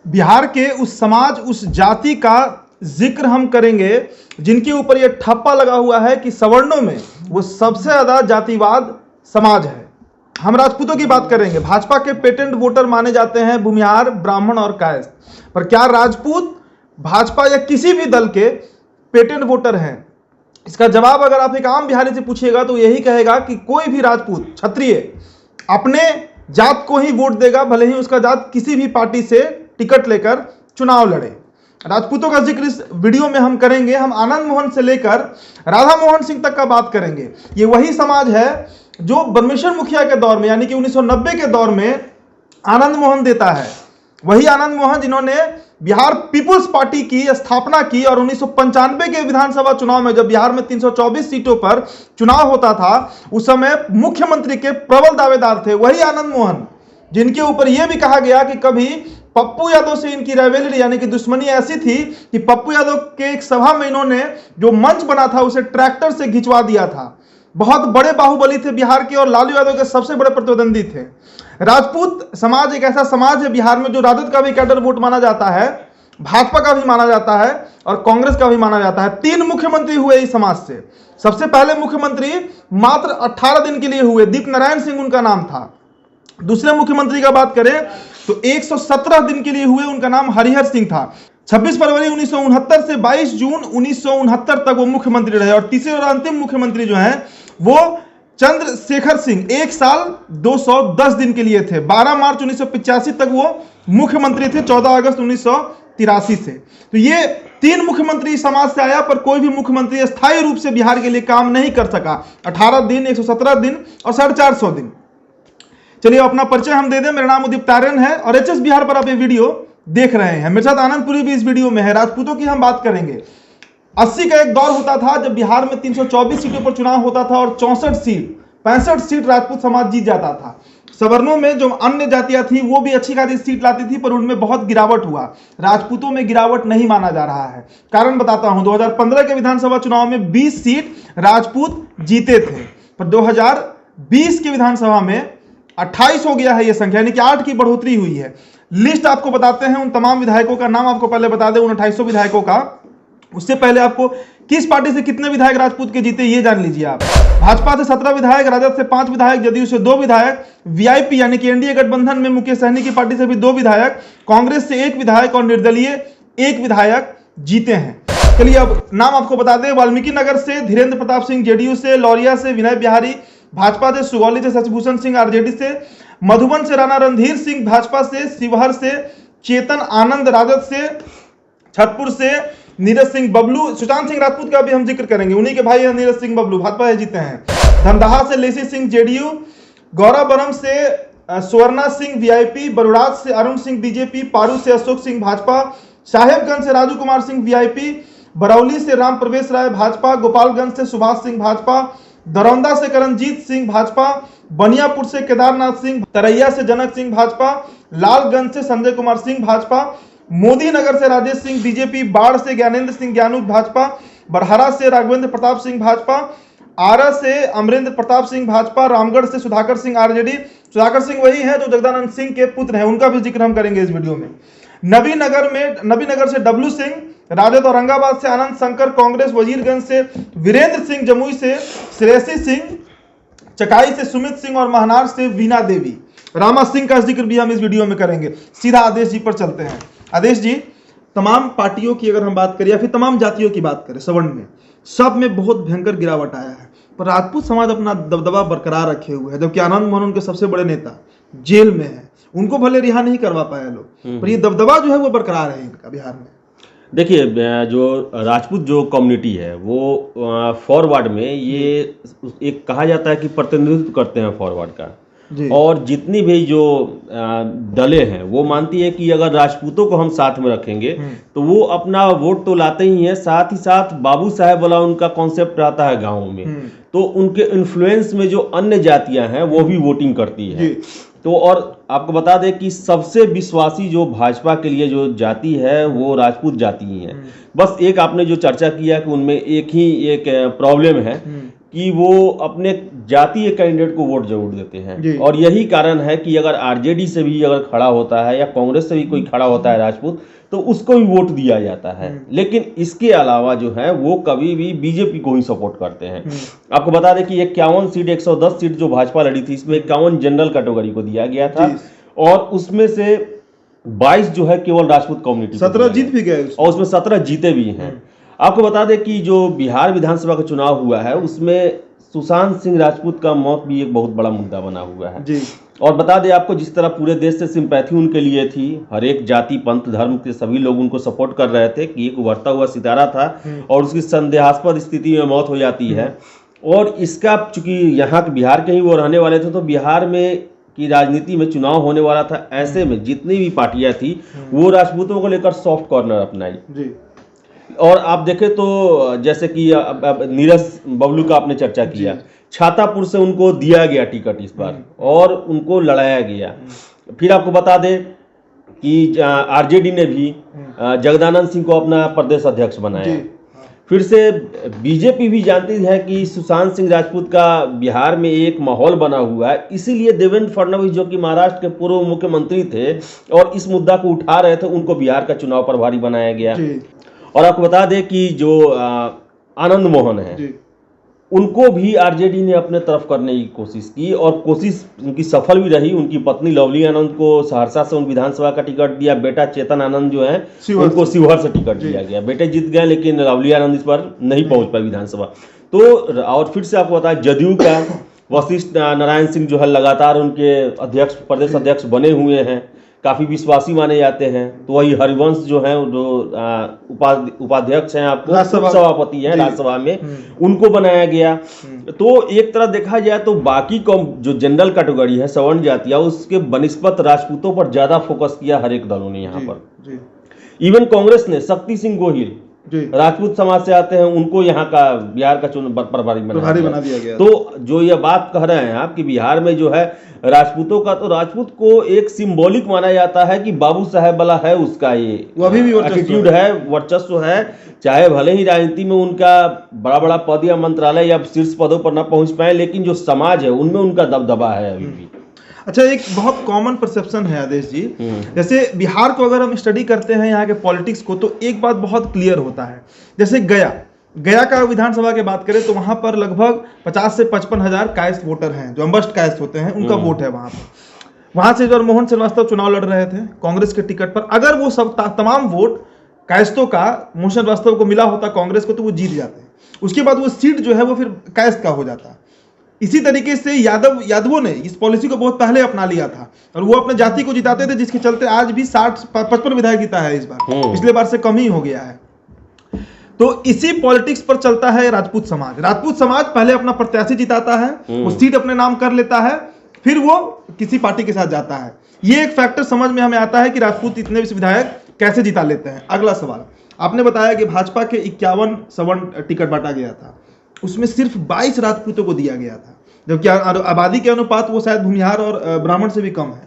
बिहार के उस समाज, उस जाति का जिक्र हम करेंगे जिनके ऊपर यह ठप्पा लगा हुआ है कि सवर्णों में वो सबसे ज्यादा जातिवाद समाज है। हम राजपूतों की बात करेंगे। भाजपा के पेटेंट वोटर माने जाते हैं भूमिहार, ब्राह्मण और कायस्थ, पर क्या राजपूत भाजपा या किसी भी दल के पेटेंट वोटर हैं? इसका जवाब अगर आप एक आम बिहारी से पूछिएगा तो यही कहेगा कि कोई भी राजपूत क्षत्रिय अपने जात को ही वोट देगा, भले ही उसका जात किसी भी पार्टी से टिकट लेकर चुनाव लड़े। राजपूतों का जिक्र इस वीडियो में हम करेंगे। हम आनंद मोहन से लेकर राधा मोहन सिंह तक का बात करेंगे। ये वही समाज है जो ब्रह्मेश्वर मुखिया के दौर में यानी कि 1990 के दौर में आनंद मोहन देता है। वही आनंद मोहन जिन्होंने बिहार पीपुल्स पार्टी की स्थापना की और 1995 के विधानसभा चुनाव में जब बिहार में 324 सीटों पर चुनाव होता था उस समय मुख्यमंत्री के प्रबल दावेदार थे वही आनंद मोहन, जिनके ऊपर यह भी कहा गया कि कभी पप्पू यादव से इनकी राइवलरी यानी कि दुश्मनी ऐसी थी कि पप्पू यादव के एक सभा में इन्होंने जो मंच बना था उसे ट्रैक्टर से घिंचवा दिया था। बहुत बड़े बाहुबली थे बिहार के और लालू यादव के सबसे बड़े प्रतिद्वंदी थे। राजपूत समाज एक ऐसा समाज है बिहार में जो राजद का भी कैडर वोट माना जाता है, भाजपा का भी माना जाता है और कांग्रेस का भी माना जाता है। 3 मुख्यमंत्री हुए इस समाज से। सबसे पहले मुख्यमंत्री मात्र 18 दिन के लिए हुए, दीप नारायण सिंह उनका नाम था। दूसरे मुख्यमंत्री का बात करें तो 117 दिन के लिए हुए, उनका नाम हरिहर सिंह था। 26 फरवरी 1969 से 22 जून 1969 तक वो मुख्यमंत्री रहे। और तीसरे और अंतिम मुख्यमंत्री जो हैं वो चंद्रशेखर सिंह 1 साल 210 दिन के लिए थे। 12 मार्च 1985 तक वो मुख्यमंत्री थे, 14 अगस्त 1983 से। तो ये 3 मुख्यमंत्री समाज से आया, पर कोई भी मुख्यमंत्री स्थायी रूप से बिहार के लिए काम नहीं कर सका। 18 दिन, 117 दिन और 450 दिन। चलिए अपना परिचय हम दे दें। मेरा नाम उदित तारण है और एचएस बिहार पर आप ये वीडियो देख रहे हैं। मेरे साथ आनंदपुरी भी इस वीडियो में है। राजपूतों की हम बात करेंगे। 80 का एक दौर होता था जब बिहार में 324 सीटों पर चुनाव होता था और 65 सीट राजपूत समाज जीत जाता था। सवर्णों में जो अन्य जातियां थी वो भी अच्छी खासी सीट लाती थी, पर उनमें बहुत गिरावट हुआ। राजपूतों में गिरावट नहीं माना जा रहा है। कारण बताता हूं। 2015 के विधानसभा चुनाव में 20 सीट राजपूत जीते थे, पर 2020 के विधानसभा में 28 हो गया है ये संख्या, यानी कि 8 की बढ़ोतरी हुई है। लिस्ट आपको बताते हैं उन तमाम विधायकों का नाम आपको पहले बता दें, उन 2800 विधायकों का। उससे पहले आपको किस पार्टी से कितने विधायक राजपूत के जीते ये जान लीजिए आप। भाजपा से 17 विधायक, राजद से 5 विधायक, जदयू से 2 विधायक, वीआईपी यानी कि एनडीए गठबंधन में मुकेश सहनी की पार्टी से भी 2 विधायक, कांग्रेस से 1 विधायक और निर्दलीय 1 विधायक जीते हैं। चलिए अब नाम आपको बता दें। वाल्मीकि नगर से धीरेन्द्र प्रताप सिंह जेडीयू से, लौरिया से विनय बिहारी भाजपा से, सुगौली से शशिभूषण सिंह आरजेडी से, मधुबन से राणा रणधीर सिंह भाजपा से, शिवहर से चेतन आनंद राजद से, छतरपुर से नीरज सिंह बबलू, सुशांत सिंह राजपूत का भी हम जिक्र करेंगे, उन्हीं के भाई हैं नीरज सिंह बबलू, भाजपा जीते हैं। धमदाहा से लेसी सिंह जेडीयू, गौराबरम से स्वर्णा सिंह वीआईपी, बरुराज से अरुण सिंह बीजेपी, पारू से अशोक सिंह भाजपा, साहेबगंज से राजू कुमार सिंह वीआईपी, बरौली से राम प्रवेश राय भाजपा, गोपालगंज से सुभाष सिंह भाजपा, दरौंदा से करणजीत सिंह भाजपा, बनियापुर से केदारनाथ सिंह, तरैया से जनक सिंह भाजपा, लालगंज से संजय कुमार सिंह भाजपा, मोदी नगर से राजेश सिंह बीजेपी, बाढ़ से ज्ञानेंद्र सिंह ज्ञानू भाजपा, बरहरा से राघवेंद्र प्रताप सिंह भाजपा, आरा से अमरेंद्र प्रताप सिंह भाजपा, रामगढ़ से सुधाकर सिंह आरजेडी। सुधाकर सिंह वही है जो जगदानंद सिंह के पुत्र हैं, उनका भी जिक्र हम करेंगे इस वीडियो में। नबीनगर से डब्लू सिंह, राजद औरंगाबाद से आनंद शंकर, कांग्रेस वजीरगंज से वीरेंद्र सिंह, जमुई से श्रेयसी सिंह, चकाई से सुमित सिंह और महनार से वीना देवी। रामा सिंह का जिक्र भी हम इस वीडियो में करेंगे। सीधा आदेश जी पर चलते हैं। आदेश जी, तमाम पार्टियों की अगर हम बात करें या फिर तमाम जातियों की बात करें, सवर्ण में सब में बहुत भयंकर गिरावट आया है, पर राजपूत समाज अपना दबदबा बरकरार रखे हुए है। जबकि आनंद मोहन उनके सबसे बड़े नेता जेल में है, उनको भले रिहा नहीं करवा पाए लोग, पर ये दबदबा जो है वो बरकरार है इनका बिहार में। देखिए, जो राजपूत जो कम्युनिटी है वो फॉरवर्ड में ये एक कहा जाता है कि प्रतिनिधित्व करते हैं फॉरवर्ड का। और जितनी भी जो दलें हैं वो मानती है कि अगर राजपूतों को हम साथ में रखेंगे तो वो अपना वोट तो लाते ही हैं, साथ ही साथ बाबू साहेब वाला उनका कॉन्सेप्ट रहता है गाँव में, तो उनके इन्फ्लुएंस में जो अन्य जातियां हैं वो भी वोटिंग करती है। तो और आपको बता दें कि सबसे विश्वासी जो भाजपा के लिए जो जाति है वो राजपूत जाति ही है। बस एक आपने जो चर्चा किया कि उनमें एक प्रॉब्लम है कि वो अपने जातीय कैंडिडेट को वोट जरूर देते जी। हैं। और यही कारण है कि अगर आरजेडी से भी अगर खड़ा होता है या कांग्रेस से भी कोई खड़ा होता है राजपूत, तो उसको भी वोट दिया जाता है। लेकिन इसके अलावा जो है वो कभी भी बीजेपी को ही सपोर्ट करते हैं। आपको बता दें कि 51 सीट 110 सीट जो भाजपा लड़ी थी, इसमें 51 जनरल कैटेगरी को दिया गया था और उसमें से 22 जो है केवल राजपूत कम्युनिटी, 17 जीत भी गए और उसमें 17 जीते भी हैं। आपको बता दें कि जो बिहार विधानसभा का चुनाव हुआ है उसमें सुशांत सिंह राजपूत का मौत भी एक बहुत बड़ा मुद्दा बना हुआ है जी। और बता दें आपको, जिस तरह पूरे देश से सिंपैथी उनके लिए थी, हर एक जाति पंथ धर्म के सभी लोग उनको सपोर्ट कर रहे थे कि एक उभरता हुआ सितारा था और उसकी संदेहास्पद स्थिति में मौत हो जाती है। और इसका चूंकि यहाँ के बिहार के ही वो रहने वाले थे, तो बिहार में की राजनीति में चुनाव होने वाला था, ऐसे में जितनी भी पार्टियां थी वो राजपूतों को लेकर सॉफ्ट कॉर्नर अपनाई जी। और आप देखें तो जैसे कि नीरज बबलू का आपने चर्चा किया, छातापुर से उनको दिया गया टिकट इस बार और उनको लड़ाया गया। फिर आपको बता दें कि आरजेडी ने भी जगदानंद सिंह को अपना प्रदेश अध्यक्ष बनाया। फिर से बीजेपी भी जानती है कि सुशांत सिंह राजपूत का बिहार में एक माहौल बना हुआ है, इसीलिए देवेंद्र फडणवीस जो कि महाराष्ट्र के पूर्व मुख्यमंत्री थे और इस मुद्दा को उठा रहे थे, उनको बिहार का चुनाव प्रभारी बनाया गया। और आपको बता दें कि जो आनंद मोहन है उनको भी आरजेडी ने अपने तरफ करने की कोशिश की और कोशिश उनकी सफल भी रही। उनकी पत्नी लवली आनंद को सहरसा से उन विधानसभा का टिकट दिया, बेटा चेतन आनंद जो है उनको शिवहर से टिकट दिया गया। बेटे जीत गए लेकिन लवली आनंद इस पर नहीं पहुंच पाए विधानसभा। तो और फिर से आपको बताया जदयू का वशिष्ठ नारायण सिंह जो है लगातार उनके अध्यक्ष प्रदेश अध्यक्ष बने हुए हैं, काफी विश्वासी माने जाते हैं। तो वही हरिवंश जो है जो उपाध्यक्ष हैं, आपको सभापति हैं राज्यसभा में, उनको बनाया गया। तो एक तरह देखा जाए तो बाकी जो जनरल कैटेगरी है सवर्ण जातियां, उसके बनिस्पत राजपूतों पर ज्यादा फोकस किया हर एक दलों ने यहाँ पर। इवन कांग्रेस ने शक्ति सिंह गोहिल राजपूत समाज से आते हैं, उनको यहाँ का बिहार का चुनाव प्रभारी बना दिया गया। तो जो ये बात कह रहे हैं आप कि बिहार में जो है राजपूतों का, तो राजपूत को एक सिंबॉलिक माना जाता है कि बाबू साहेब वाला है उसका ये अभी भी एटीट्यूड है, वर्चस्व है। चाहे भले ही राजनीति में उनका बड़ा बड़ा पद या मंत्रालय या शीर्ष पदों पर न पहुंच पाए, लेकिन जो समाज है उनमें उनका दबदबा है अभी भी। अच्छा, एक बहुत कॉमन परसेप्शन है आदेश जी, जैसे बिहार को अगर हम स्टडी करते हैं यहाँ के पॉलिटिक्स को, तो एक बात बहुत क्लियर होता है। जैसे गया का विधानसभा की बात करें तो वहां पर लगभग 50 से 55 हजार कायस्थ वोटर हैं, जो अम्बस्ट कायस्थ होते हैं, उनका वोट है वहां पर। वहां से जो मोहन श्रीवास्तव चुनाव लड़ रहे थे कांग्रेस के टिकट पर, अगर वो सब तमाम वोट कायस्थों का मोहन श्रीवास्तव को मिला होता कांग्रेस को, तो वो जीत जाते हैं। उसके बाद वो सीट जो है वो फिर कायस्थ का हो जाता। इसी तरीके से यादवों ने इस पॉलिसी को बहुत पहले अपना लिया था और वो अपने जाति को जिताते थे, जिसके चलते आज भी 60-55 विधायक जीता है इस बार, पिछले बार से कम ही हो गया है। तो इसी पॉलिटिक्स पर चलता है राजपूत समाज। राजपूत समाज पहले अपना प्रत्याशी जिताता है, वो सीट अपने नाम कर लेता है, फिर वो किसी पार्टी के साथ जाता है। ये एक फैक्टर समझ में हमें आता है कि राजपूत इतने विधायक कैसे जिता लेते हैं। अगला सवाल, आपने बताया कि भाजपा के 51 सवर्ण टिकट बांटा गया था, उसमें सिर्फ 22 राजपूतों को दिया गया था, जबकि आबादी के अनुपात वो शायद भूमिहार और ब्राह्मण से भी कम है।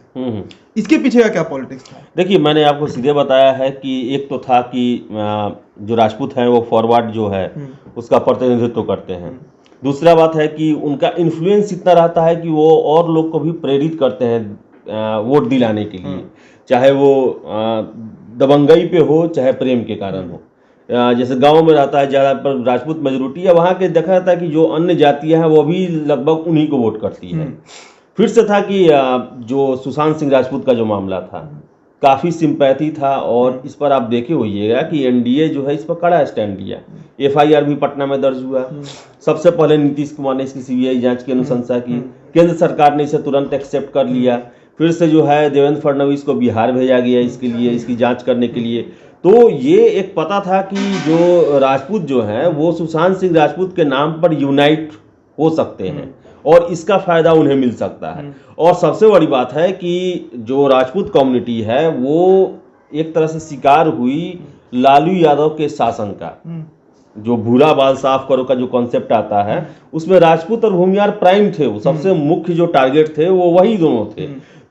इसके पीछे का क्या पॉलिटिक्स था? देखिए, मैंने आपको सीधे बताया है कि एक तो था कि जो राजपूत हैं वो फॉरवर्ड जो है उसका प्रतिनिधित्व करते हैं। दूसरा बात है कि उनका इन्फ्लुएंस इतना रहता है कि वो और लोग को भी प्रेरित करते हैं वोट दिलाने के लिए, चाहे वो दबंगई पे हो चाहे प्रेम के कारण हो। जैसे गांव में रहता है ज़्यादा पर राजपूत मेजोरिटी है, वहाँ के देखा जाता है कि जो अन्य जातियां हैं वो भी लगभग उन्हीं को वोट करती है। फिर से था कि जो सुशांत सिंह राजपूत का जो मामला था, काफ़ी सिंपैथी था और इस पर आप देखे होइएगा कि एनडीए जो है इस पर कड़ा स्टैंड लिया। एफआईआर भी पटना में दर्ज हुआ। सबसे पहले नीतीश कुमार ने इसकी सीबीआई जांच की अनुशंसा की, केंद्र सरकार ने इसे तुरंत एक्सेप्ट कर लिया। फिर से जो है देवेंद्र फडणवीस को बिहार भेजा गया इसके लिए, इसकी जाँच करने के लिए। तो ये एक पता था कि जो राजपूत जो हैं वो सुशांत सिंह राजपूत के नाम पर यूनाइट हो सकते हैं और इसका फायदा उन्हें मिल सकता है। और सबसे बड़ी बात है कि जो राजपूत कम्युनिटी है वो एक तरह से शिकार हुई लालू यादव के शासन का। जो भूरा बाल साफ करो का जो कॉन्सेप्ट आता है उसमें राजपूत और भूमिहार प्राइम थे, वो सबसे मुख्य जो टारगेट थे वो वही दोनों थे।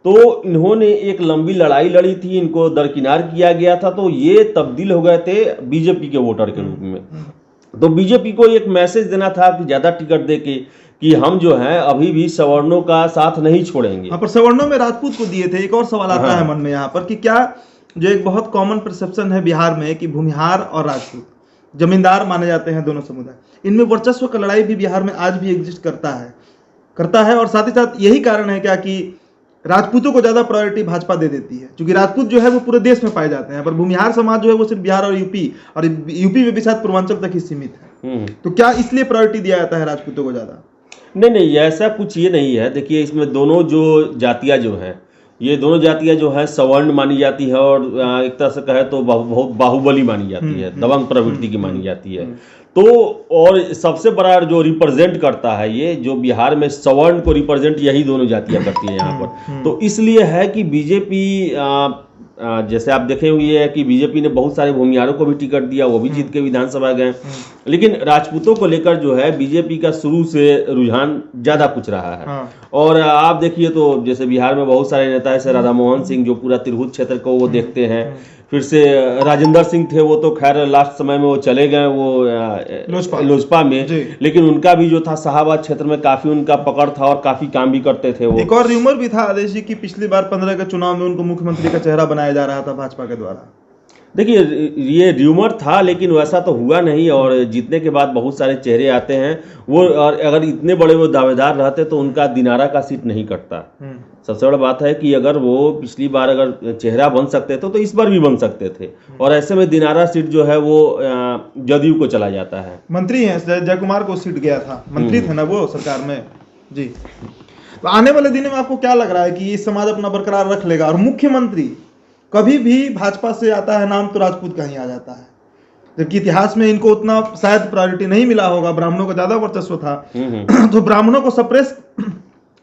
तो इन्होंने एक लंबी लड़ाई लड़ी थी, इनको दरकिनार किया गया था, तो ये तब्दील हो गए थे बीजेपी के वोटर के रूप में। तो बीजेपी को एक मैसेज देना था कि ज़्यादा टिकट दे के कि हम जो है अभी भी सवर्णों का साथ नहीं छोड़ेंगे। हाँ, पर सवर्णों में राजपूत को दिए थे। एक और सवाल आता है मन में यहाँ पर कि क्या जो एक बहुत कॉमन परसेप्शन है बिहार में कि भूमिहार और राजपूत जमींदार माने जाते हैं दोनों समुदाय, इनमें वर्चस्व का लड़ाई भी बिहार में आज भी एग्जिस्ट करता है और साथ ही साथ यही कारण है क्या कि राजपूतों को ज्यादा प्रायोरिटी भाजपा दे देती है, क्योंकि राजपूत जो है वो पूरे देश में पाए जाते हैं, पर भूमिहार समाज जो है वो सिर्फ बिहार और यूपी में भी शायद पूर्वांचल तक ही सीमित है। तो क्या इसलिए प्रायोरिटी दिया जाता है राजपूतों को ज्यादा? नहीं, ऐसा कुछ ये नहीं है। देखिए, इसमें दोनों जो जातियां जो हैं, ये दोनों जातियां जो है सवर्ण मानी जाती है और एक तरह से कहे तो बहुत बाहुबली मानी जाती है, दबंग प्रवृत्ति की मानी जाती है। तो और सबसे बड़ा जो रिप्रेजेंट करता है, ये जो बिहार में सवर्ण को रिप्रेजेंट यही दोनों जातियां करती है यहाँ पर। तो इसलिए है कि बीजेपी जैसे आप देखे हुए है कि बीजेपी ने बहुत सारे भूमिहारों को भी टिकट दिया, वो भी जीत के विधानसभा गए। लेकिन राजपूतों को लेकर जो है बीजेपी का शुरू से रुझान ज्यादा कुछ रहा है। और आप देखिए तो जैसे बिहार में बहुत सारे नेता ऐसे राधा मोहन सिंह जो पूरा तिरहुत क्षेत्र को वो देखते हैं, फिर से राजेंद्र सिंह थे, वो तो खैर लास्ट समय में वो चले गए वो लोजपा में, लेकिन उनका भी जो था शाहाबाद क्षेत्र में काफी उनका पकड़ था और काफी काम भी करते थे वो। एक और र्यूमर भी था आदेश जी की पिछली बार 15 के चुनाव में उनको मुख्यमंत्री का चेहरा बनाया जा रहा था भाजपा के द्वारा। देखिए, ये र्यूमर था लेकिन वैसा तो हुआ नहीं, और जीतने के बाद बहुत सारे चेहरे आते हैं वो, और अगर इतने बड़े वो दावेदार रहते तो उनका दिनारा का सीट नहीं कटता। सबसे बड़ा बात है कि अगर वो पिछली बार अगर चेहरा बन सकते थे तो इस बार भी बन सकते थे, और ऐसे में दिनारा सीट जो है वो जदयू को चला जाता है। मंत्री हैं जय कुमार को सीट गया था, मंत्री थे ना वो सरकार में जी। तो आने वाले दिनों में आपको क्या लग रहा है कि ये समाज अपना बरकरार रख लेगा? और मुख्यमंत्री कभी भी भाजपा से आता है नाम तो राजपूत का ही आ जाता है, जबकि इतिहास में इनको उतना शायद प्रायोरिटी नहीं मिला होगा, ब्राह्मणों का ज्यादा वर्चस्व था। तो ब्राह्मणों को सप्रेस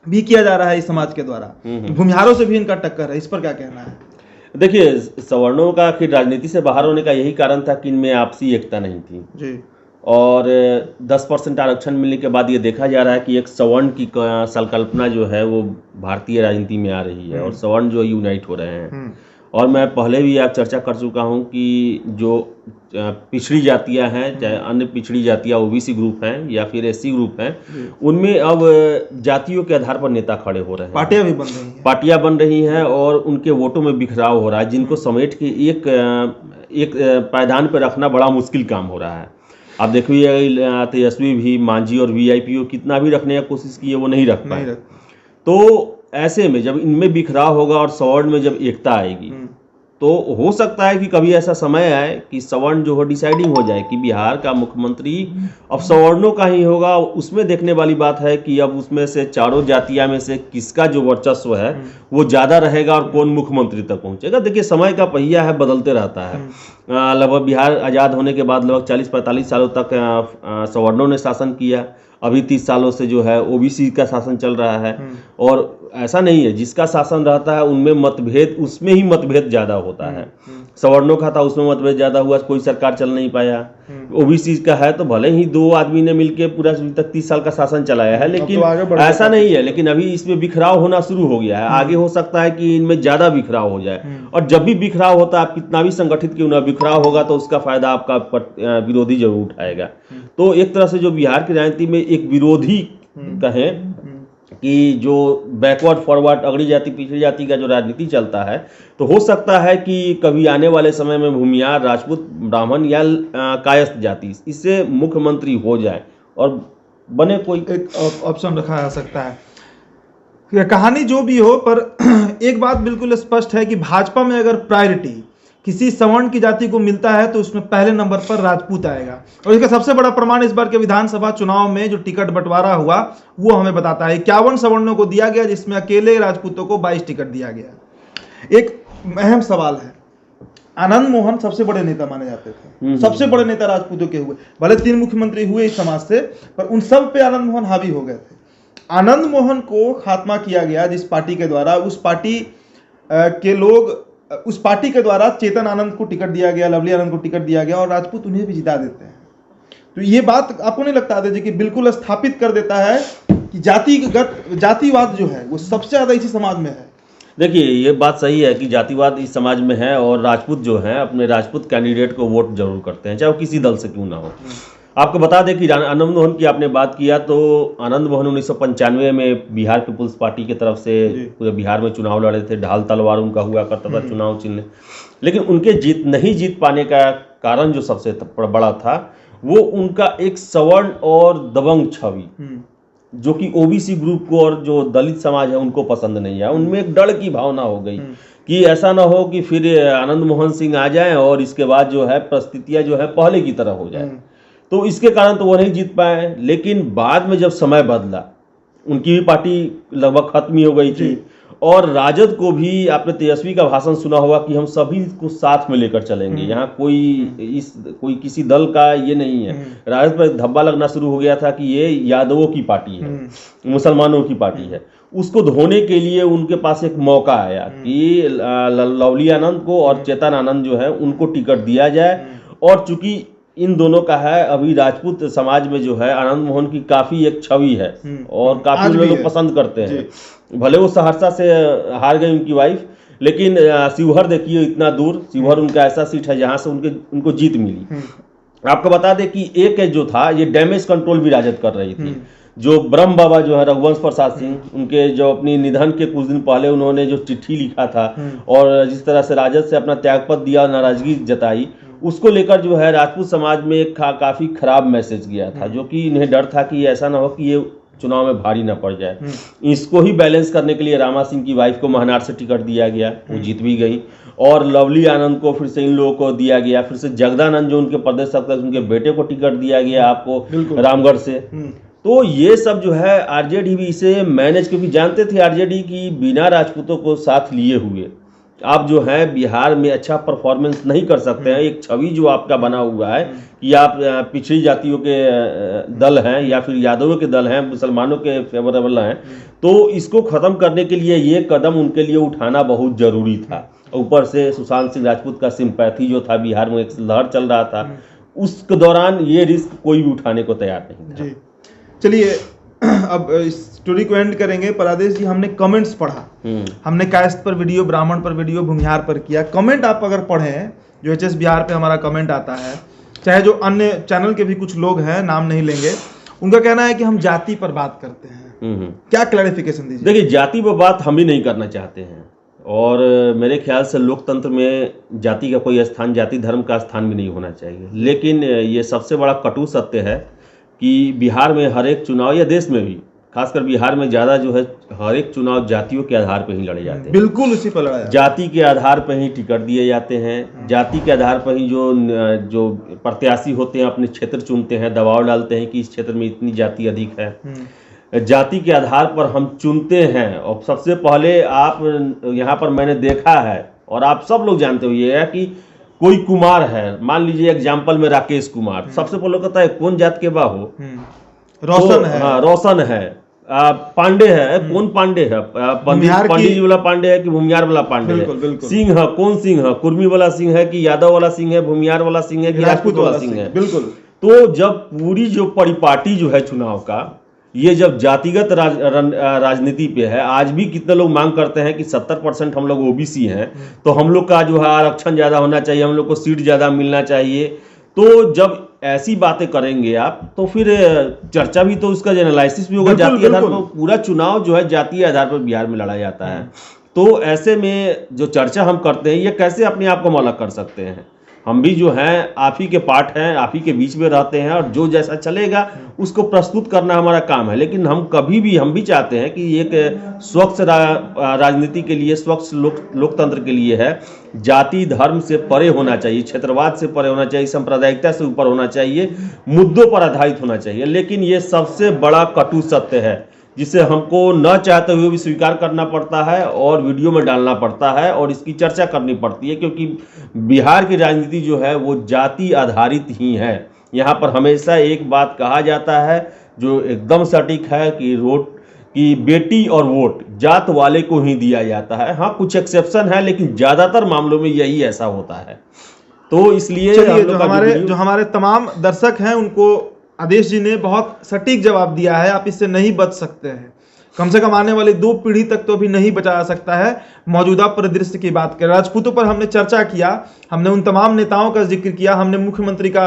भी किया जा रहा है इस समाज के द्वारा, भूमिहारों से भी इनका टक्कर है, इस पर क्या कहना है? देखिए, सवर्णों का आखिर राजनीति से बाहर होने का यही कारण था कि इनमें आपसी एकता नहीं थी जी। और 10% आरक्षण मिलने के बाद ये देखा जा रहा है कि एक सवर्ण की संकल्पना जो है वो भारतीय राजनीति में आ रही है और सवर्ण जो यूनाइट हो रहे हैं। और मैं पहले भी आप चर्चा कर चुका हूं कि जो पिछड़ी जातियां हैं, चाहे अन्य पिछड़ी जातियां ओबीसी ग्रुप हैं या फिर एससी ग्रुप हैं, उनमें अब जातियों के आधार पर नेता खड़े हो रहे हैं, पार्टियां भी बन रही हैं, पार्टियां बन रही हैं और उनके वोटों में बिखराव हो रहा है, जिनको समेट के एक पायदान पर रखना बड़ा मुश्किल काम हो रहा है। आप देखिए तेजस्वी भी, मांझी और वीआईपी कितना भी रखने की कोशिश की है वो नहीं रख पाए। तो ऐसे में जब इनमें बिखराव होगा और सवर्ण में जब एकता आएगी तो हो सकता है कि कभी ऐसा समय आए कि सवर्ण जो है डिसाइडिंग हो जाए कि बिहार का मुख्यमंत्री अब सवर्णों का ही होगा। उसमें देखने वाली बात है कि अब उसमें से चारों जातियां में से किसका जो वर्चस्व है वो ज़्यादा रहेगा और कौन मुख्यमंत्री तक पहुंचेगा। देखिए, समय का पहिया है, बदलते रहता है। लगभग बिहार आज़ाद होने के बाद लगभग 40-45 सालों तक सवर्णों ने शासन किया, अभी 30 सालों से जो है ओबीसी का शासन चल रहा है। और ऐसा नहीं है, जिसका शासन रहता है उनमें मतभेद, उसमें ही मतभेद ज़्यादा होता है। सवर्णों का था, उसमें मतभेद ज़्यादा हुआ, कोई सरकार चल नहीं पाया। ओबीसी का है तो भले ही दो आदमी ने मिलकर पूरा तक 30 साल का शासन चलाया है, लेकिन तो ऐसा नहीं है। लेकिन अभी इसमें बिखराव होना शुरू हो गया है, आगे हो सकता है कि इनमें ज़्यादा बिखराव हो जाए। और जब भी बिखराव होता है, आप कितना भी संगठित क्यों ना, बिखराव होगा तो उसका फायदा आपका विरोधी जरूर उठाएगा। तो एक तरह से जो बिहार की राजनीति में एक विरोधी कहें कि जो बैकवर्ड फॉरवर्ड अगड़ी जाति पिछड़ी जाति का जो राजनीति चलता है, तो हो सकता है कि कभी आने वाले समय में भूमिहार, राजपूत, ब्राह्मण या कायस्थ जाति इससे मुख्यमंत्री हो जाए और बने कोई एक ऑप्शन रखा जा सकता है। कहानी जो भी हो, पर एक बात बिल्कुल स्पष्ट है कि भाजपा में अगर प्रायोरिटी किसी सवर्ण की जाति को मिलता है तो उसमें पहले नंबर पर राजपूत आएगा। और इसका सबसे बड़ा प्रमाण इस बार के विधानसभा चुनाव में जो टिकट बंटवारा हुआ वो हमें बताता है। 51 सवर्णों को दिया गया, जिसमें अकेले राजपूतों को 22 टिकट दिया गया। एक अहम सवाल है, आनंद मोहन सबसे बड़े नेता माने जाते थे, सबसे बड़े नेता राजपूतों के हुए, भले 3 मुख्यमंत्री हुए इस समाज से, पर उन सब पे आनंद मोहन हावी हो गए थे। आनंद मोहन को खात्मा किया गया जिस पार्टी के द्वारा, उस पार्टी के लोग, उस पार्टी के द्वारा चेतन आनंद को टिकट दिया गया, लवली आनंद को टिकट दिया गया और राजपूत उन्हें भी जिता देते हैं। तो ये बात आपको नहीं लगता है कि बिल्कुल स्थापित कर देता है कि जातिवाद जो है वो सबसे ज्यादा इसी समाज में है? देखिए, ये बात सही है कि जातिवाद इस समाज में है और राजपूत जो है अपने राजपूत कैंडिडेट को वोट जरूर करते हैं, चाहे वो किसी दल से क्यों ना हो। आपको बता दें कि आनंद मोहन की आपने बात किया तो आनंद मोहन 1995 में बिहार पीपुल्स पार्टी की तरफ से पूरे बिहार में चुनाव लड़े थे। ढाल तलवार उनका हुआ करता था चुनाव चिन्ह, लेकिन उनके नहीं जीत पाने का कारण जो सबसे बड़ा था वो उनका एक सवर्ण और दबंग छवि, जो कि ओबीसी ग्रुप को और जो दलित समाज है उनको पसंद नहीं है। उनमें एक डर की भावना हो गई कि ऐसा ना हो कि फिर आनंद मोहन सिंह आ जाएं और इसके बाद जो है परिस्थितियां जो है पहले की तरह हो जाए। तो इसके कारण तो वो नहीं जीत पाए, लेकिन बाद में जब समय बदला उनकी भी पार्टी लगभग खत्म ही हो गई थी। और राजद को भी आपने तेजस्वी का भाषण सुना होगा कि हम सभी को साथ में लेकर चलेंगे, यहाँ कोई किसी दल का ये नहीं है। राजद पर धब्बा लगना शुरू हो गया था कि ये यादवों की पार्टी है, मुसलमानों की पार्टी है। उसको धोने के लिए उनके पास एक मौका आया कि लवली आनंद को और चेतन आनंद जो है उनको टिकट दिया जाए। और चूंकि इन दोनों का है अभी राजपूत समाज में जो है आनंद मोहन की काफी एक छवि है और काफी लोग पसंद करते हैं। भले वो सहरसा से हार गई उनकी वाइफ, लेकिन शिवहर देखिए इतना दूर, शिवहर उनका ऐसा सीट है जहां से उनको जीत मिली। आपको बता दें कि एक जो था ये डैमेज कंट्रोल भी राजद कर रही थी। जो ब्रह्म बाबा जो है रघुवंश प्रसाद सिंह, उनके जो अपनी निधन के कुछ दिन पहले उन्होंने जो चिट्ठी लिखा था और जिस तरह से राजद से अपना त्यागपत्र दिया, नाराजगी जताई, उसको लेकर जो है राजपूत समाज में एक काफी खराब मैसेज गया था, जो कि इन्हें डर था कि ऐसा ना हो कि ये चुनाव में भारी ना पड़ जाए। इसको ही बैलेंस करने के लिए रामा सिंह की वाइफ को महनार से टिकट दिया गया, वो जीत भी गई। और लवली आनंद को फिर से इन लोगों को दिया गया, फिर से जगदानंद जो उनके प्रदेश अध्यक्ष उनके बेटे को टिकट दिया गया आपको रामगढ़ से। तो ये सब जो है आरजेडी भी इसे मैनेज, क्योंकि जानते थे आरजेडी की बिना राजपूतों को साथ लिए हुए आप जो है बिहार में अच्छा परफॉर्मेंस नहीं कर सकते हैं। एक छवि जो आपका बना हुआ है कि आप पिछड़ी जातियों के दल हैं या फिर यादवों के दल हैं, मुसलमानों के फेवरेबल हैं, तो इसको खत्म करने के लिए ये कदम उनके लिए उठाना बहुत जरूरी था। ऊपर से सुशांत सिंह राजपूत का सिंपैथी जो था बिहार में एक लहर चल रहा था, उस दौरान ये रिस्क कोई भी उठाने को तैयार नहीं था। चलिए अब इस स्टोरी को एंड करेंगे। परादेश जी, हमने कमेंट्स पढ़ा, हमने कायस्थ पर वीडियो, ब्राह्मण पर वीडियो, भूमिहार पर किया। कमेंट आप अगर पढ़ें, जो एचएस बिहार पे हमारा कमेंट आता है, चाहे जो अन्य चैनल के भी कुछ लोग हैं, नाम नहीं लेंगे, उनका कहना है कि हम जाति पर बात करते हैं। क्या क्लैरिफिकेशन दीजिए? देखिए, जाति पर बात हम भी नहीं करना चाहते हैं और मेरे ख्याल से लोकतंत्र में जाति का कोई स्थान, जाति धर्म का स्थान भी नहीं होना चाहिए। लेकिन ये सबसे बड़ा कटु सत्य है कि बिहार में हर एक चुनाव, या देश में भी खासकर बिहार में ज़्यादा जो है हर एक चुनाव जातियों के आधार पर ही लड़े जाते हैं। बिल्कुल उसी पर लड़ा, जाति के आधार पर ही टिकट दिए जाते हैं, जाति के आधार पर ही जो प्रत्याशी होते हैं अपने क्षेत्र चुनते हैं, दबाव डालते हैं कि इस क्षेत्र में इतनी जाति अधिक है। जाति के आधार पर हम चुनते हैं। और सबसे पहले आप यहाँ पर मैंने देखा है और आप सब लोग जानते हो ये है कि कोई कुमार है, मान लीजिए एग्जाम्पल में राकेश कुमार, सबसे पहले कहता है कौन जात के बा हो, रोशन है। हाँ, रोशन है। पांडे है, कौन पांडे है, पंडित जी वाला पांडे है कि भूमिहार वाला पांडे है, सिंह है, कौन सिंह है, कुर्मी वाला सिंह है कि यादव वाला सिंह है, भूमिहार वाला सिंह है कि राजपूत वाला सिंह है। बिल्कुल। तो जब पूरी जो परिपाटी जो है चुनाव का, ये जब जातिगत राजनीति पे है, आज भी कितने लोग मांग करते हैं कि 70% हम लोग ओबीसी हैं, तो हम लोग का जो है आरक्षण ज़्यादा होना चाहिए, हम लोग को सीट ज़्यादा मिलना चाहिए। तो जब ऐसी बातें करेंगे आप, तो फिर चर्चा भी तो उसका एनालिसिस भी होगा जातीय आधार पर। पूरा चुनाव जो है जातीय आधार पर बिहार में लड़ा जाता है। तो ऐसे में जो चर्चा हम करते हैं, ये कैसे अपने आप को अलग कर सकते हैं? हम भी जो हैं आप ही के पार्ट हैं, आप ही के बीच में रहते हैं और जो जैसा चलेगा उसको प्रस्तुत करना हमारा काम है। लेकिन हम भी चाहते हैं कि एक स्वच्छ राजनीति के लिए, स्वच्छ लोकतंत्र के लिए है, जाति धर्म से परे होना चाहिए, क्षेत्रवाद से परे होना चाहिए, सांप्रदायिकता से ऊपर होना चाहिए, मुद्दों पर आधारित होना चाहिए। लेकिन ये सबसे बड़ा कटु सत्य है जिसे हमको न चाहते हुए भी स्वीकार करना पड़ता है और वीडियो में डालना पड़ता है और इसकी चर्चा करनी पड़ती है, क्योंकि बिहार की राजनीति जो है वो जाति आधारित ही है। यहाँ पर हमेशा एक बात कहा जाता है जो एकदम सटीक है कि बेटी और वोट जात वाले को ही दिया जाता है। हाँ, कुछ एक्सेप्शन है, लेकिन ज़्यादातर मामलों में यही ऐसा होता है। तो इसलिए जो हमारे तमाम दर्शक हैं उनको आदेश जी ने बहुत सटीक जवाब दिया है। आप इससे नहीं बच सकते हैं, कम से कम आने वाली 2 पीढ़ी तक तो भी नहीं बचा सकता है। मौजूदा परिदृश्य की बात करें, राजपूतों पर हमने चर्चा किया, हमने उन तमाम नेताओं का जिक्र किया, हमने मुख्यमंत्री का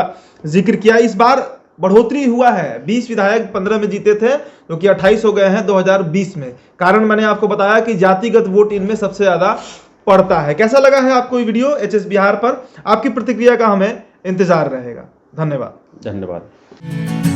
जिक्र किया। इस बार बढ़ोतरी हुआ है। 20 विधायक 15 में जीते थे, जो कि 28 हो गए हैं 2020 में। कारण मैंने आपको बताया कि जातिगत वोट इनमें सबसे ज्यादा पड़ता है। कैसा लगा है आपको ये वीडियो एचएस बिहार पर? आपकी प्रतिक्रिया का हमें इंतजार रहेगा। धन्यवाद। धन्यवाद।